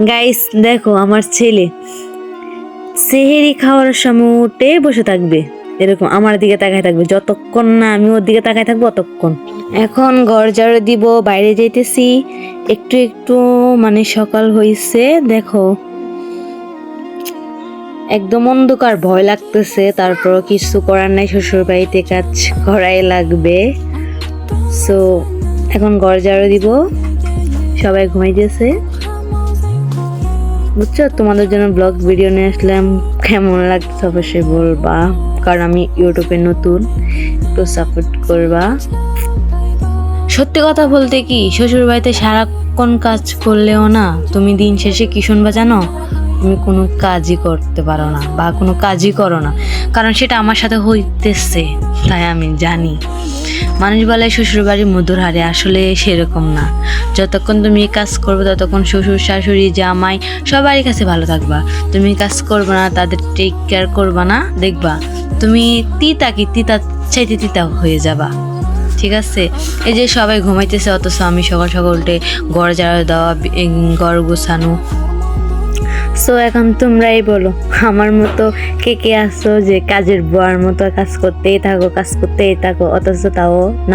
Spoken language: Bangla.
গাইস দেখো আমার ছেলে সেহেরি খাওয়ার সময় উঠে বসে থাকবে, এরকম আমার দিকে তাকায় থাকবে, যতক্ষণ না আমি ওর দিকে তাকায় থাকবো ততক্ষণ। এখন ঘর ঝাড়ু দিব, বাইরে যাইতেছি একটু একটু, মানে সকাল হইছে দেখো, একদম অন্ধকার, ভয় লাগতেছে, তারপর কিছু করার নাই, শ্বশুর বাড়িতে কাজ করাই লাগবে। সো এখন ঘর ঝাড়ু দিব, সবাই ঘুমাইতেছে বুঝছো। তোমাদের জন্য ব্লগ ভিডিও নিয়ে আসলাম, কেমন লাগছে অবশ্যই বলবা, কারণ আমি ইউটিউবে নতুন, একটু সাপোর্ট করবা। সত্যি কথা বলতে কি, শ্বশুর বাড়িতে সারাক্ষণ কাজ করলেও না, তুমি দিন শেষে কি শুনবা জানো, তুমি কোনো কাজই করতে পারো না বা কোনো কাজই করো না, কারণ সেটা আমার সাথে হইতেছে, তাই আমি জানি। মানুষ বলে শ্বশুর বাড়ি মধুর হারে, আসলে সেরকম না। যতক্ষণ তুমি কাজ করবে ততক্ষণ শ্বশুর শাশুড়ি জামাই সবারই কাছে ভালো থাকবা। তুমি কাজ করবে না, তাদের টেক কেয়ার করবা না, দেখবা তুমি তিতা চাইতে তিতা হয়ে যাবা। ঠিক আছে, এই যে সবাই ঘুমাইতেছে, অথচ আমি সকাল সকাল উঠে ঘর ঝাড়ু দেওয়া, ঘর গোছানো। সো এখন তোমরাই বলো, আমার মতো কে কে আছো যে কাজের বুয়ার মতো কাজ করতেই থাকো, অথচ তাও না